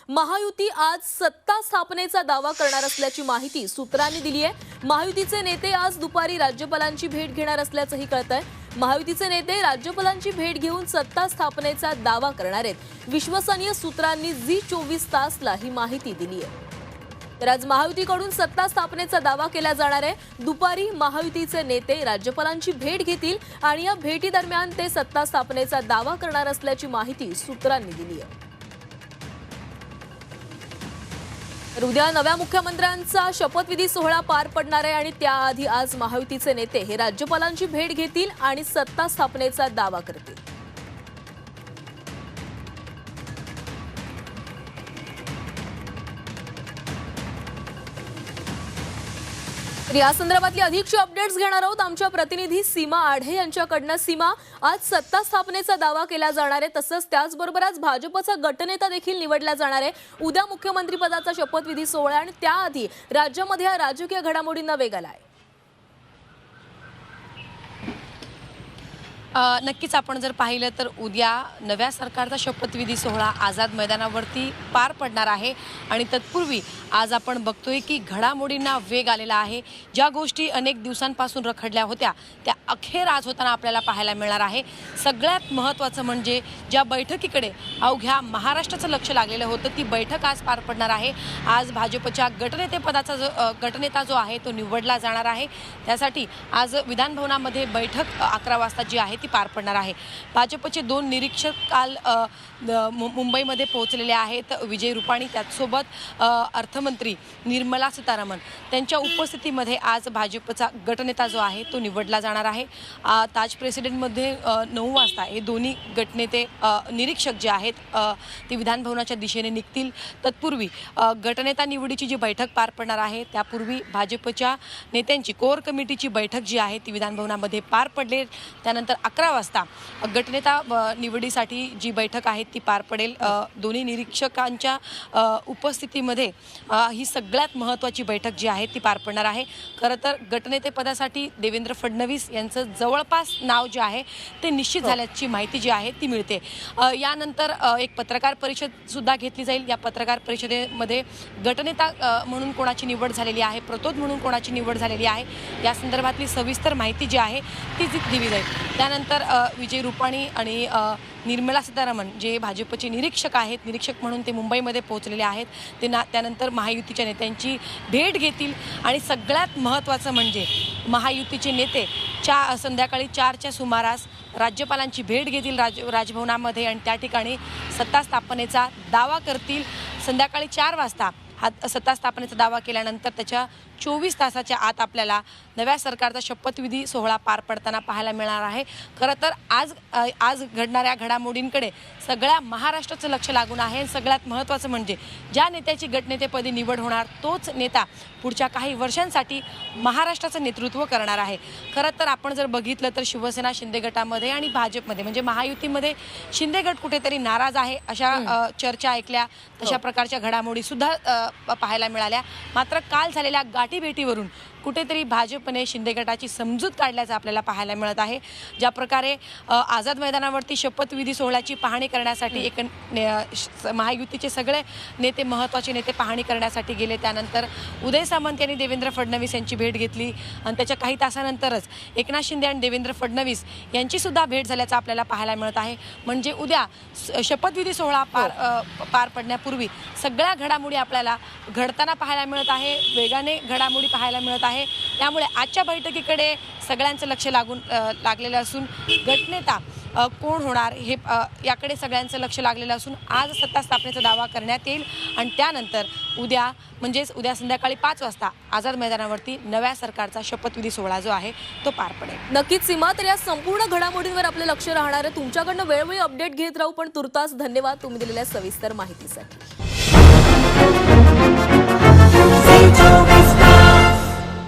महायुती आज सत्ता स्थापनेचा दावा करणार असल्याची माहिती सूत्रांनी दिली आहे। महायुतीचे नेते आज दुपारी राज्यपालांची भेट घेणार असल्याचंही कळतंय। महायुतीचे नेते राज्यपालांची भेट घेऊन सत्ता स्थापनेचा दावा करणार आहेत। विश्वसनीय सूत्रांनी झी24 तासला ही माहिती दिली आहे। तर आज महायुतीकडून सत्ता स्थापनेचा दावा केला जाणार आहे। दुपारी महायुतीचे नेते राज्यपालांची भेट घेतील आणि या भेटीदरम्यान ते सत्ता स्थापनेचा दावा करणार असल्याची माहिती सूत्रांनी दिली आहे। तर उद्या नव्या मुख्यमंत्र्यांचा शपथविधी सोहळा पार पडणार आहे आणि त्याआधी आज महायुतीचे नेते हे राज्यपालांची भेट घेतील आणि सत्ता स्थापनेचा दावा करतील। या संदर्भातली अधिकची अपडेट्स घेणार आहोत आमच्या प्रतिनिधी सीमा आढे यांच्याकडनं। सीमा, आज सत्ता स्थापनेचा दावा केला जाणार आहे, तसंच त्याचबरोबर आज भाजपचा गटनेता देखील निवडला जाणार आहे। उद्या मुख्यमंत्री पदाचा शपथविधी सोहळा आणि त्याआधी राज्यामध्ये राजकीय घडामोडींना वेग आलाय। नक्कीच आपण जर पाहिलं तर उद्या नव्या सरकारचा शपथविधी सोहळा आझाद मैदानावरती पार पडणार आहे आणि तत्पूर्वी आज आपण बघतोय की घडामोडींना वेग आलेला आहे। ज्या गोष्टी अनेक दिवसांपासून रखडल्या होत्या त्या अखेर आज होताना आपल्याला पाहायला मिळणार आहे। सगळ्यात महत्त्वाचं म्हणजे ज्या बैठकीकडे अवघ्या महाराष्ट्राचं लक्ष लागलेलं होतं ती बैठक आज पार पडणार आहे। आज भाजपच्या गटनेतेपदाचा गटनेता जो आहे तो निवडला जाणार आहे। त्यासाठी आज विधानभवनामध्ये बैठक 11 वाजता जी आहे ती पार पडणार आहे। भाजपचे 2 निरीक्षक काल मुंबईमध्ये पोहोचलेले आहेत। विजय रुपाणी त्याचसोबत अर्थमंत्री निर्मला सीतारामन त्यांच्या उपस्थितीमध्ये आज भाजपचा गटनेता जो आहे तो निवडला जाणार आहे। ताज प्रेसिडेंटमध्ये 9 वाजता हे दोन्ही गटनेते निरीक्षक जे आहेत ते विधानभवनाच्या दिशेने निघतील। तत्पूर्वी गटनेता निवडीची जी बैठक पार पडणार आहे त्यापूर्वी भाजपच्या नेत्यांची कोर कमिटीची बैठक जी आहे ती विधानभवनामध्ये पार पडली। त्यानंतर 11 वाजता गटनेता निवडीसाठी जी बैठक आहे ती पार पडेल। दोन्ही निरीक्षकांच्या उपस्थितीमध्ये ही सगळ्यात महत्त्वाची बैठक जी आहे ती पार पडणार आहे। खरं तर गटनेतेपदासाठी देवेंद्र फडणवीस यांचं जवळपास नाव जे आहे ते निश्चित झाल्याची माहिती जी आहे ती मिळते। यानंतर एक पत्रकार परिषद सुद्धा घेतली जाईल। या पत्रकार परिषदेमध्ये गटनेता म्हणून कोणाची निवड झालेली आहे, प्रतोद म्हणून कोणाची निवड झालेली आहे या संदर्भातली सविस्तर माहिती जी आहे ती दिली जाईल। त्यानंतर विजय रुपाणी आणि निर्मला सीतारामन जे भाजपचे निरीक्षक आहेत, निरीक्षक म्हणून ते मुंबईमध्ये पोहोचलेले आहेत, ते त्यानंतर महायुतीच्या नेत्यांची भेट घेतील आणि सगळ्यात महत्त्वाचं म्हणजे महायुतीचे नेते संध्याकाळी 4च्या सुमारास राज्यपालांची भेट घेतील राजभवनामध्ये आणि त्या ठिकाणी सत्ता स्थापनेचा दावा करतील। संध्याकाळी 4 वाजता हा सत्ता स्थापनेचा दावा केल्यानंतर त्याच्या 24 तासाच्या आत आपल्याला नव्या सरकारचा शपथविधी सोहळा पार पडताना पाहायला मिळणार आहे। खरं तर आज घडणाऱ्या घडामोडींकडे सगळ्या महाराष्ट्राचं लक्ष लागून आहे। सगळ्यात महत्त्वाचं म्हणजे ज्या नेत्याची गटनेतेपदी निवड होणार तोच नेता पुढच्या काही वर्षांसाठी महाराष्ट्राचं नेतृत्व करणार आहे। खरं तर आपण जर बघितलं तर शिवसेना शिंदे गटामध्ये आणि भाजपमध्ये म्हणजे महायुतीमध्ये शिंदे गट कुठेतरी नाराज आहे अशा चर्चा ऐकल्या, तशा प्रकारच्या घडामोडी सुद्धा पाहायला मिळाल्या। मात्र काल झालेल्या गाठीभेटीवरून कुठेतरी भाजपने शिंदे गटाची समजूत काढल्याचं आपल्याला पाहायला मिळत आहे। ज्या प्रकारे आझाद मैदानावरती शपथविधी सोहळ्याची पाहणी करण्यासाठी महायुतीचे सगळे नेते महत्त्वाचे नेते पाहणी करण्यासाठी गेले। त्यानंतर उदय सामंत यांनी देवेंद्र फडणवीस यांची भेट घेतली आणि त्याच्या काही तासानंतरच एकनाथ शिंदे आणि देवेंद्र फडणवीस यांची सुद्धा भेट झाल्याचं आपल्याला पाहायला मिळत आहे। म्हणजे उद्या शपथविधी सोहळा पार पडण्यापूर्वी सगळ्या घडामोडी आपल्याला घडताना पाहायला मिळत आहे, वेगाने घडामोडी पाहायला मिळत आहे। त्यामुळे आजच्या बैठकीकडे सगळ्यांचं लक्ष लागलेलं असून गटनेता कोण होणार हे याकडे सगळ्यांचं लक्ष लागलेलं असून आज सत्ता स्थापनेचा दावा करण्यात येईल आणि त्यानंतर उद्या म्हणजेच उद्या संध्याकाळी 5 वाजता आझाद मैदानावरती नव्या सरकारचा शपथविधी सोहळा जो आहे तो पार पडेल। नक्कीच सीमा, तर या संपूर्ण घडामोडींवर आपले लक्ष राहणार आहे। तुमच्याकडनं वेळोवेळी अपडेट घेत राहू, पण तुर्तास धन्यवाद तुम्ही दिलेल्या सविस्तर माहितीसाठी।